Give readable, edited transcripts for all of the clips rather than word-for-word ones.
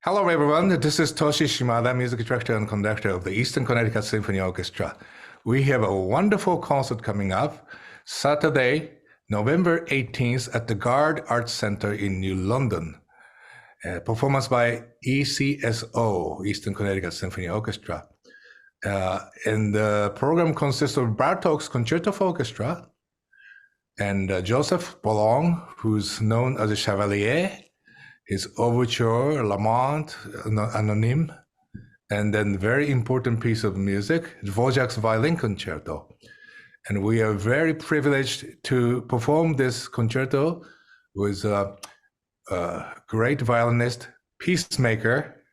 Hello, everyone. This is Toshi Shimada, music director and conductor of the Eastern Connecticut Symphony Orchestra. We have a wonderful concert coming up Saturday, November 18th at the Garde Arts Center in New London. Performance by ECSO, Eastern Connecticut Symphony Orchestra. And the program consists of Bartók's Concerto for Orchestra and Joseph Bologne, who's known as a Chevalier, his overture, L'Amant Anonyme, and then very important piece of music, Dvořák's Violin Concerto. And we are very privileged to perform this concerto with a great violinist, peacemaker,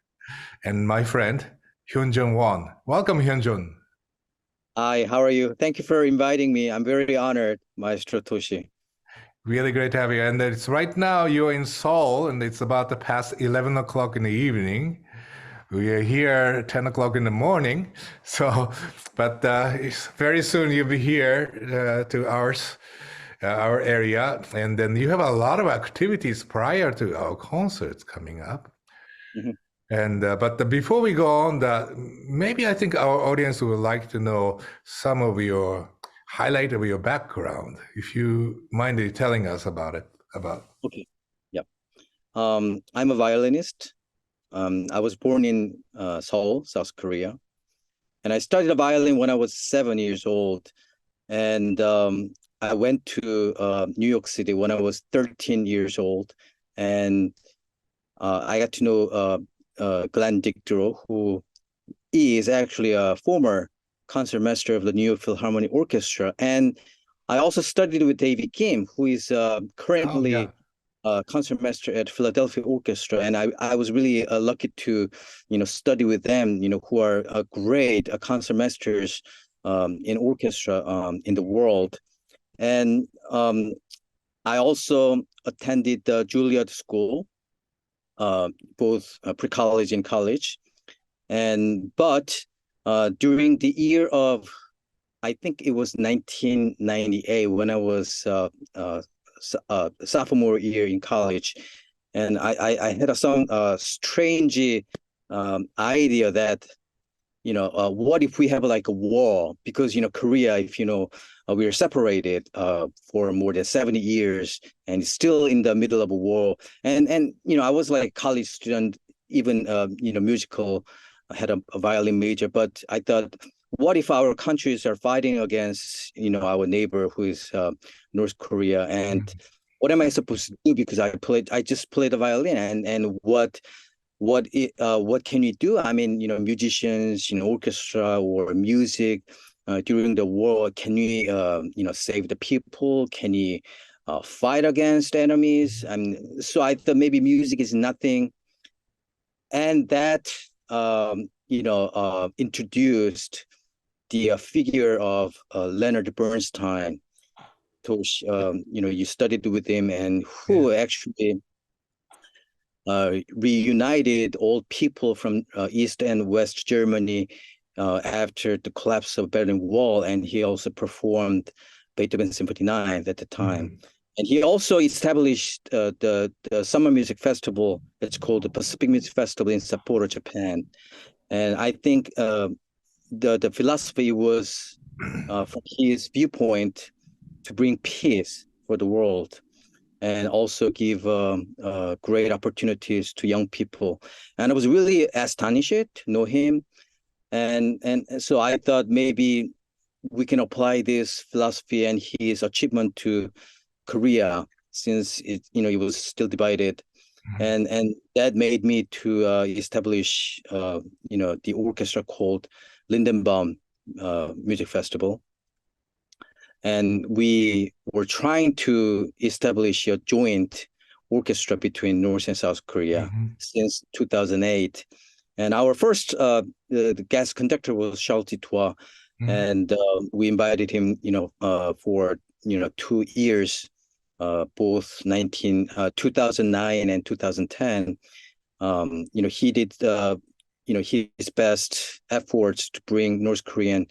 and my friend, Hyun Joon Won. Welcome, Hyun Joon. Hi, how are you? Thank you for inviting me. I'm very honored, Maestro Toshi. Really great to have you. And it's right now you're in Seoul, and it's about to pass 11 o'clock in the evening. We are here 10 o'clock in the morning. So, but very soon you'll be here to our area. And then you have a lot of activities prior to our concerts coming up. Mm-hmm. And but before we go on, maybe I think our audience would like to know some of your highlight of your background, if you mind telling us about it. Okay, yeah. I'm a violinist. I was born in Seoul, South Korea, and I studied the violin when I was 7 years old. And I went to New York City when I was 13 years old, and I got to know Glenn Dictorow, who is actually a former concertmaster of the New York Philharmonic Orchestra. And I also studied with David Kim, who is currently concertmaster at Philadelphia Orchestra. And I was really lucky to, study with them, who are great concertmasters in orchestra in the world. And I also attended the Juilliard School, both pre-college and college. But during the year of, I think it was 1998, when I was sophomore year in college, and I had some strange idea that, what if we have like a war? Because, Korea, if we are separated for more than 70 years and still in the middle of a war. And I was like a college student, even, musical. I had a violin major, but I thought, what if our countries are fighting against, our neighbor who is North Korea, and what am I supposed to do? Because I just played the violin, and what can you do? I mean, musicians, orchestra or music during the war. Can we, save the people? Can you fight against enemies? So I thought maybe music is nothing, and that introduced the figure of Leonard Bernstein. Tosh, you studied with him, and who actually reunited all people from East and West Germany after the collapse of Berlin Wall, and he also performed Beethoven Symphony 9 at the time. And he also established the summer music festival. It's called the Pacific Music Festival in Sapporo, Japan. And I think the philosophy was, from his viewpoint, to bring peace for the world and also give great opportunities to young people. And I was really astonished to know him. And so I thought maybe we can apply this philosophy and his achievement to Korea, since it was still divided, and that made me to establish the orchestra called Lindenbaum Music Festival, and we were trying to establish a joint orchestra between North and South Korea since 2008. And our first the guest conductor was Charles Dutoit, and we invited him for 2 years. Both 2009 and 2010, he did his best efforts to bring North Korean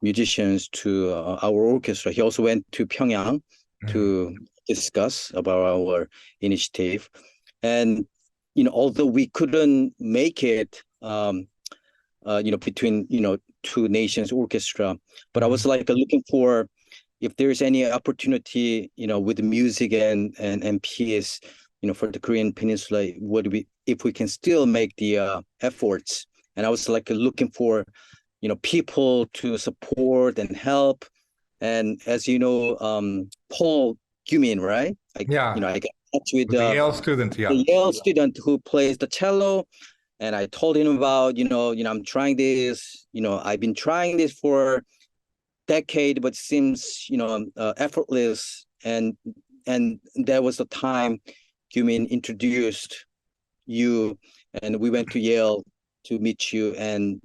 musicians to our orchestra. He also went to Pyongyang to discuss about our initiative, and although we couldn't make it, between, two nations orchestra, but I was like looking for if there's any opportunity, with music and peace, for the Korean Peninsula, if we can still make the efforts. And I was like looking for, people to support and help. And as you know, Paul Gumin, right? I got in touch with the Yale student, the Yale student who plays the cello. And I told him about, I'm trying this, I've been trying this for decade, but seems, effortless. And that was the time Gumin introduced you, and we went to Yale to meet you, and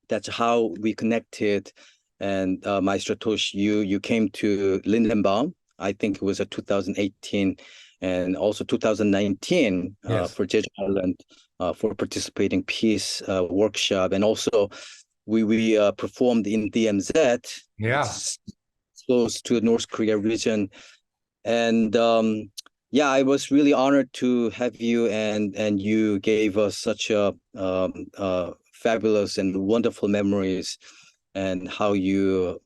that's how we connected. And Maestro Tosh, you came to Lindenbaum. I think it was a 2018 and also 2019 for Jeju Island for participating peace workshop, and also we performed in DMZ, close to the North Korea region, and I was really honored to have you, and you gave us such a fabulous and wonderful memories, and how your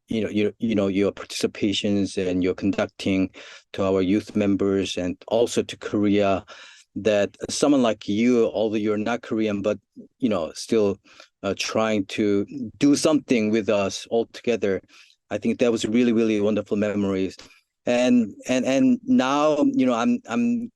participations and your conducting to our youth members, and also to Korea, that someone like you, although you're not Korean, but still trying to do something with us all together. I think that was really, really wonderful memories. And now, I'm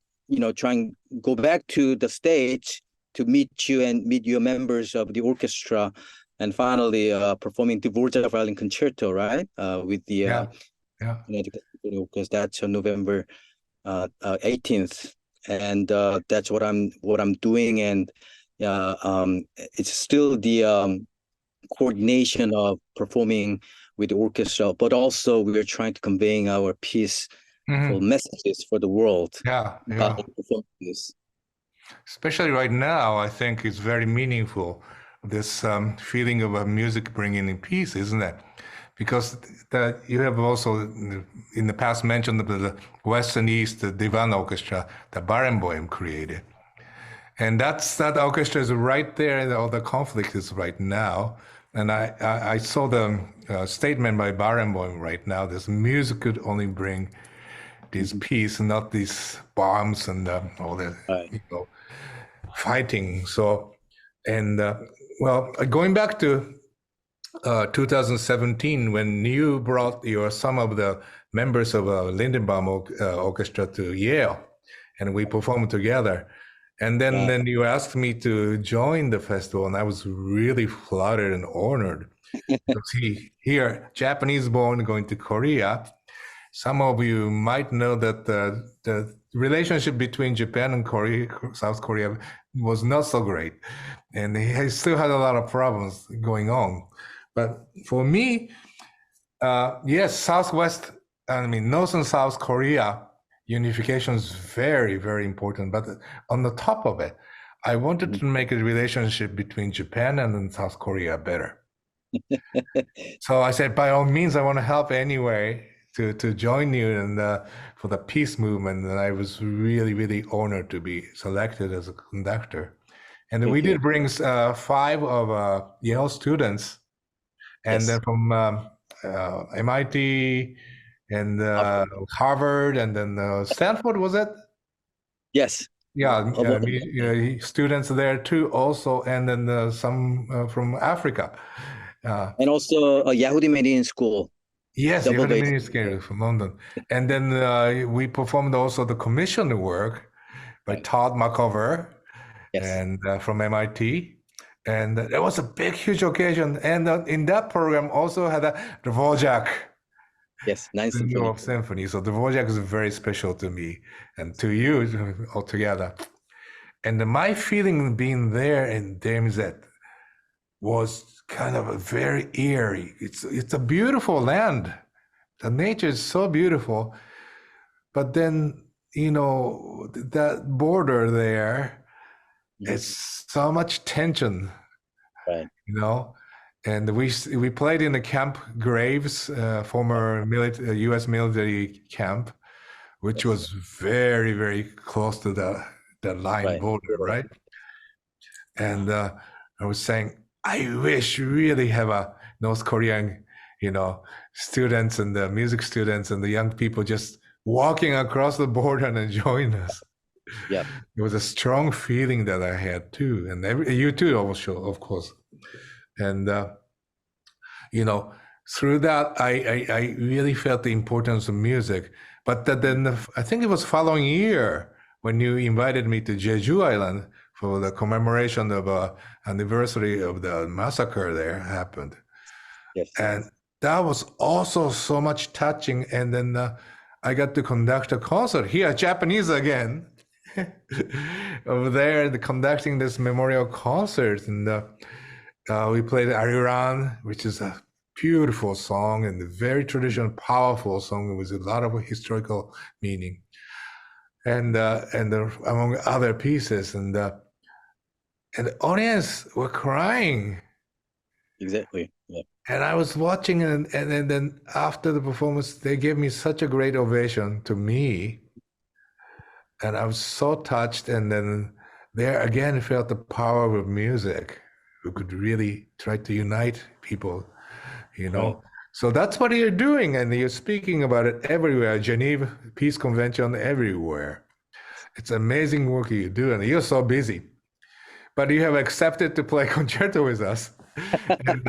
trying to go back to the stage to meet you and meet your members of the orchestra, and finally performing Dvořák Violin Concerto, right? With the Connecticut Symphony Orchestra. That's on November 18th, and that's what I'm doing. And it's still the coordination of performing with the orchestra, but also we're trying to conveying our peaceful messages for the world. Especially right now, I think it's very meaningful, this feeling of music bringing in peace, isn't it? Because you have also in the past mentioned the West and East, the Divan Orchestra that Barenboim created. And that orchestra is right there, and all the conflict is right now. And I saw the statement by Barenboim right now, this music could only bring this peace, not these bombs and all the fighting. So, and going back to 2017, when you brought some of the members of Lindenbaum Orchestra to Yale, and we performed together. And then you asked me to join the festival, and I was really flattered and honored to see here, Japanese-born going to Korea. Some of you might know that the relationship between Japan and South Korea was not so great, and he still had a lot of problems going on. But for me, yes, North and South Korea unification is very, very important. But on the top of it, I wanted to make a relationship between Japan and South Korea better. So I said, by all means, I want to help anyway to join you for the peace movement. And I was really, really honored to be selected as a conductor. And we did bring 5 of Yale students, and then from MIT and Harvard, and then Stanford, was it? Yes. Yeah, students there too also, and then some from Africa. And also Yehudi Median School. Yes, Yehudi Median School from London. And then we performed also the commissioned work by Todd McCover and from MIT. And it was a big, huge occasion. And in that program also had a Dvořák. Yes, nice symphony. So Dvořák is very special to me and to you altogether. And my feeling being there in DMZ was kind of a very eerie. It's a beautiful land. The nature is so beautiful. But then, that border there, it's so much tension, And we played in the Camp Graves, former U.S. military camp, which Yes. was very, very close to the line Right. border, right? And I was saying, I wish we really have a North Korean, students and the music students and the young people just walking across the border and enjoying us. Yeah. It was a strong feeling that I had too, and you too, also, of course. And you know, through that, I really felt the importance of music. But then I think it was following year when you invited me to Jeju Island for the commemoration of anniversary of the massacre there happened. Yes. And that was also so much touching. And then I got to conduct a concert here, Japanese again, over there, and conducting this memorial concert. And we played Ariran, which is a beautiful song and a very traditional, powerful song with a lot of historical meaning, and among other pieces, and the audience were crying. Exactly. Yeah. And I was watching, and then after the performance, they gave me such a great ovation to me, and I was so touched. And then there again, felt the power of music, who could really try to unite people, Right. So that's what you're doing, and you're speaking about it everywhere. Geneva Peace Convention everywhere. It's amazing work you do, and you're so busy. But you have accepted to play concerto with us. And,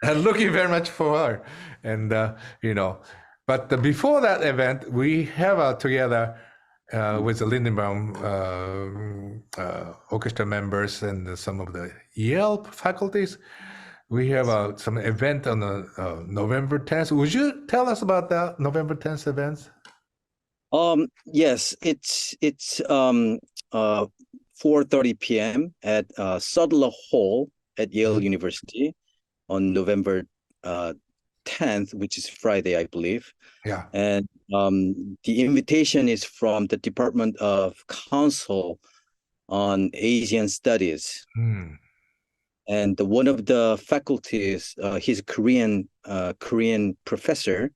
and looking very much forward. And but before that event, we have together with the Lindenbaum orchestra members and some of the Yale faculties. We have some event on November 10th. Would you tell us about that November 10th event? Yes, it's 4:30 p.m. at Sudler Hall at Yale University on November 10th, which is Friday, I believe. Yeah. And the invitation is from the Department of Council on Asian Studies. And one of the faculties, he's a Korean professor,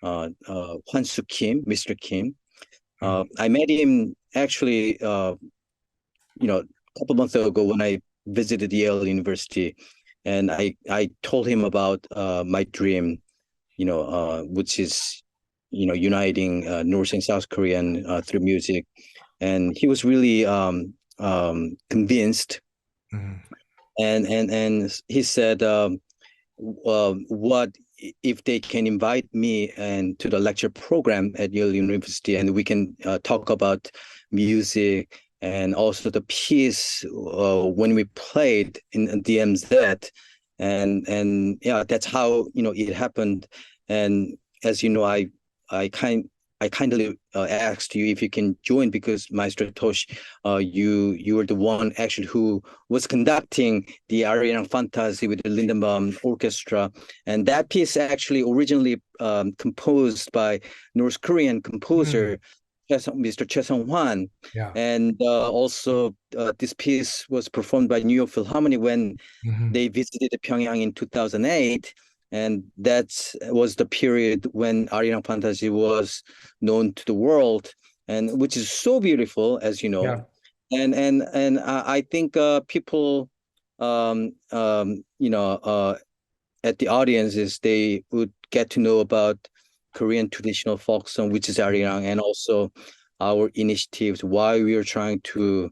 Hwan-soo Kim, Mr. Kim. I met him actually, a couple months ago when I visited Yale University, and I told him about my dream, which is, uniting North and South Korean through music, and he was really convinced. And he said, what if they can invite me and to the lecture program at Yale University, and we can talk about music and also the piece when we played in DMZ, and yeah, that's how it happened. And as you know, I kindly asked you if you can join, because Maestro Tosh, you were the one actually who was conducting the Ariane Fantasy with the Lindenbaum Orchestra, and that piece actually originally composed by North Korean composer Mr. Choi Sung-hwan. Yeah. And also this piece was performed by New York Philharmonic when they visited Pyongyang in 2008. And that was the period when Ariane Fantasy was known to the world, and which is so beautiful, as you know. Yeah. And I think people, at the audiences, they would get to know about Korean traditional folk song, which is Ariane, and also our initiatives, why we are trying to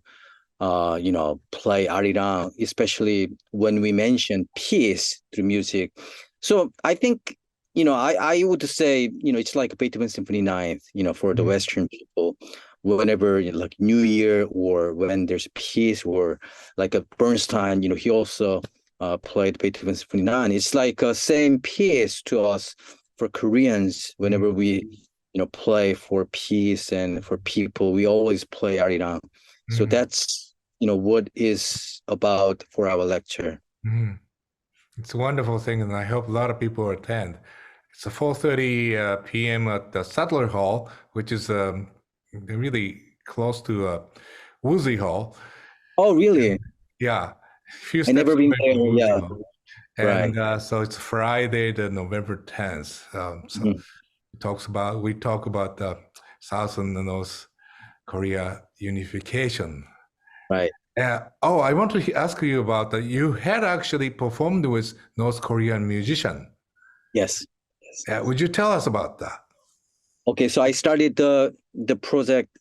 play Ariane, especially when we mention peace through music. So I think, I would say, it's like Beethoven Symphony 9th, for the Western people, whenever like New Year or when there's peace, or like a Bernstein, he also played Beethoven Symphony 9. It's like a same piece to us for Koreans. Whenever we, play for peace and for people, we always play Ariran. So that's, what is about for our lecture. It's a wonderful thing, and I hope a lot of people attend. It's a 4:30 p.m. at the Sadler Hall, which is really close to Woozy Hall. Oh, really? And, yeah, a few I steps never been away from there. Woozy Yeah, Hall. right. And so it's Friday, the November 10th. So we talk about the South and North Korea unification. Right. I want to ask you about that. You had actually performed with North Korean musician. Yes. Would you tell us about that? Okay, so I started the project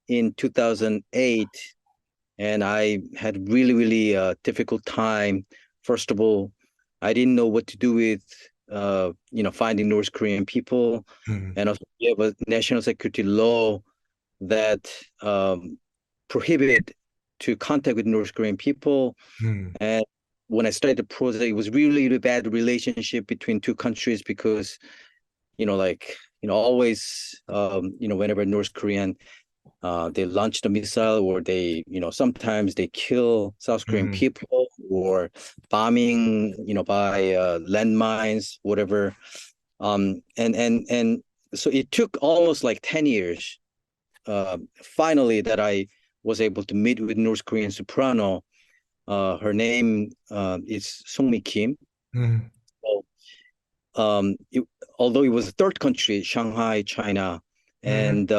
in 2008, and I had really difficult time. First of all, I didn't know what to do with finding North Korean people, and also we have a national security law that prohibit to contact with North Korean people. And when I started the project, it was really bad relationship between two countries because, always, whenever North Korean, they launch the missile or they, sometimes they kill South Korean people or bombing, by landmines, whatever. And so it took almost like 10 years, finally, that I was able to meet with North Korean soprano. Her name is Songmi Kim. So, although it was a third country, Shanghai, China, and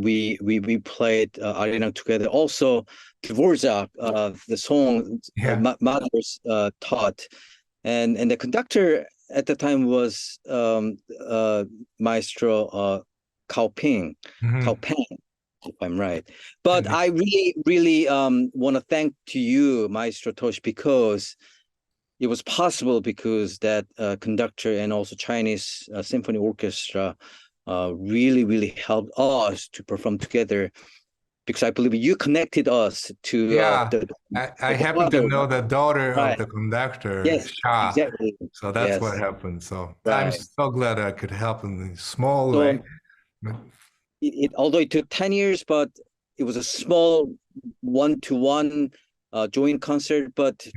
we played Arirang together. Also, Dvořák, the song Mother's taught, and the conductor at the time was Maestro Cao Peng, if I'm right. But I really want to thank to you, Maestro Tosh, because it was possible because that conductor and also Chinese symphony orchestra really helped us to perform together, because I believe you connected us to I happen to know the daughter of the conductor, Sha. Exactly. So that's what happened. So I'm so glad I could help in a small way. Although it took 10 years, but it was a small one-to-one joint concert. But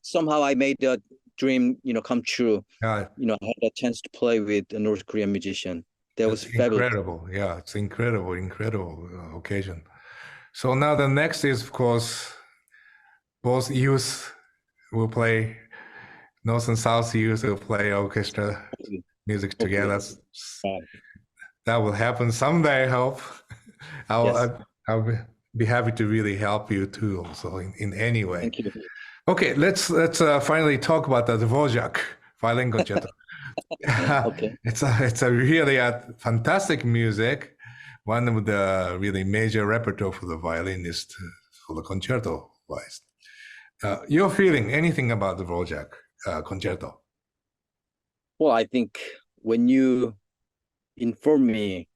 somehow I made the dream, come true. I had a chance to play with a North Korean musician. That was fabulous. Incredible. Yeah, it's incredible occasion. So now the next is, of course, both youth will play, North and South youth will play orchestra music together. That will happen someday, I hope. I'll be happy to really help you too, also in any way. Thank you. Okay, let's finally talk about the Dvořák violin concerto. Okay. It's a really fantastic music, one of the really major repertoire for the violinist, for the concerto wise. Your feeling, anything about the Dvořák concerto? Well, I think when you inform me,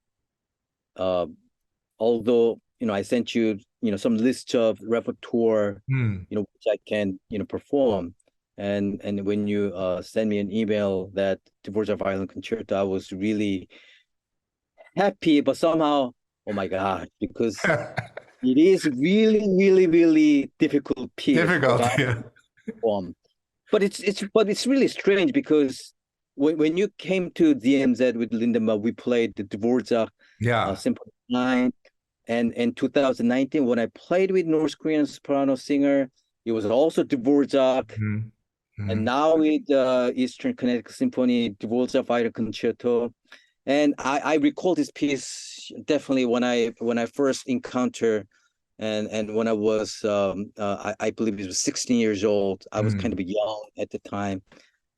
although I sent you some list of repertoire which I can perform, and when you send me an email that Dvořák violin concerto, I was really happy, but somehow, oh my God, because it is really difficult piece. But it's really strange, because when you came to DMZ with Lindenbaum, we played the Dvořák Symphony 9, and in 2019 when I played with North Korean soprano singer, it was also Dvořák. And now with Eastern Connecticut Symphony, Dvořák violin concerto. And I recall this piece definitely when I first encountered, and when I was I believe it was 16 years old. I was kind of young at the time,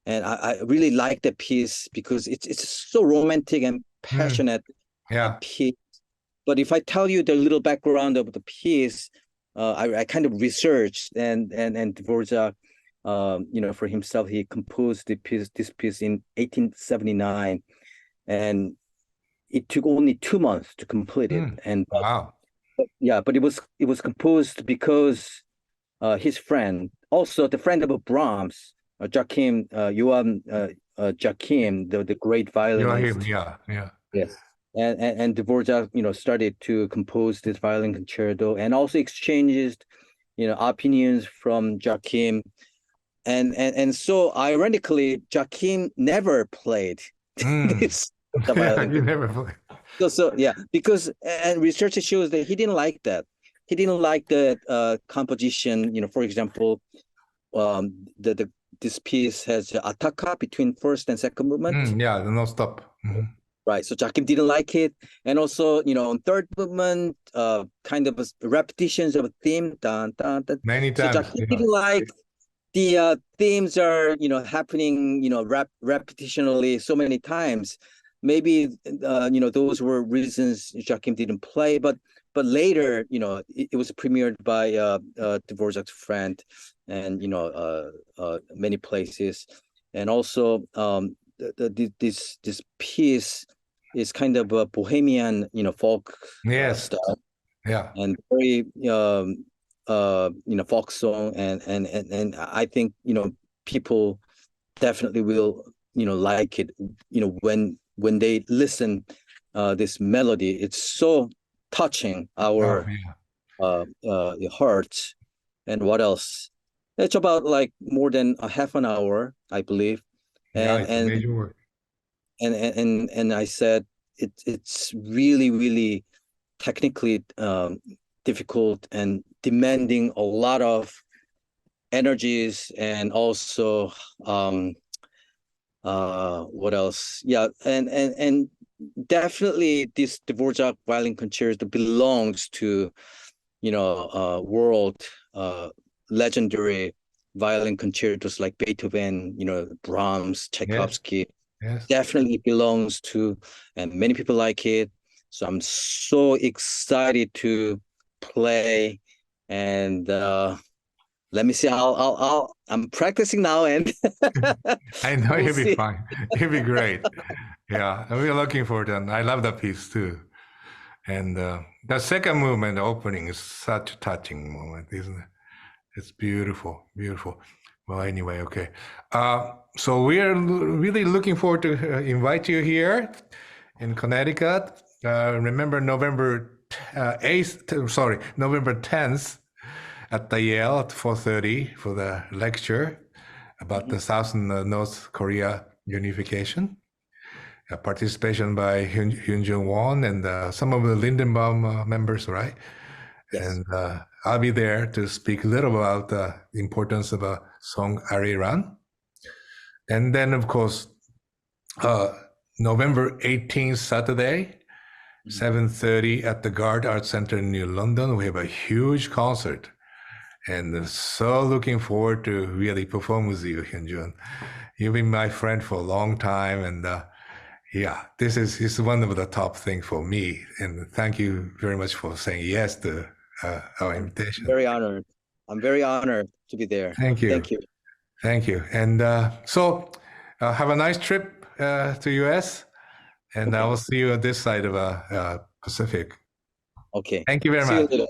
and I really like the piece because it's so romantic and passionate piece. But if I tell you the little background of the piece, I kind of researched, and Dvořák, for himself, he composed this piece in 1879, and it took only 2 months to complete it. And but it was composed because his friend, also the friend of Brahms, Joachim Joachim, the great violinist. Yes. And Dvořák, started to compose this violin concerto, and also exchanged, opinions from Joachim. And so ironically, Joachim never played this. You never played. So because and research shows that he didn't like that. He didn't like the composition. For example, this piece has attacca between first and second movement. The no stop. Mhm. Right. So Joachim didn't like it. And also, on third movement, kind of repetitions of a theme. Dun, dun, dun. Many So times. Joachim didn't like the themes are, happening, repetitionally so many times. Maybe, those were reasons Joachim didn't play. But later, it was premiered by Dvořák's friend and, many places. And also, this piece is kind of a bohemian, folk Yes. style, Yeah. and very folk song, and I think people definitely will like it when they listen this melody. It's so touching our hearts. And what else? It's about like more than a half an hour, I believe. Yeah, it's a And major work. and I said it's really, really technically difficult and demanding a lot of energies, and also what else? Yeah, and definitely this Dvořák violin concerto belongs to world legendary violin concertos like Beethoven, Brahms, Tchaikovsky. Yes. Definitely belongs to, and many people like it. So I'm so excited to play, and let me see. I'm practicing now, and I know we'll you'll be see. fine. You'll be great. Yeah, and we're looking forward to it. I love that piece too. And the second movement, the opening, is such a touching moment, isn't it? It's beautiful, beautiful. Well, anyway, okay. So we are really looking forward to invite you here in Connecticut. Remember November 8th, sorry, November 10th at the Yale at 4:30 for the lecture about the South and North Korea unification. Participation by Hyun Joon Won and some of the Lindenbaum members, right? Yes. And I'll be there to speak a little about the importance of a song Ariran. And then, of course, November 18th, Saturday, 7:30 at the Garde Art Center in New London, we have a huge concert. And so looking forward to really perform with you, Hyun-Jun. You've been my friend for a long time, and yeah, this is one of the top things for me. And thank you very much for saying yes to our invitation. Very honored. I'm very honored to be there. Thank you. Thank you. Thank you. And so have a nice trip to US, and I will see you on this side of Pacific. Okay. Thank you very See you much. later.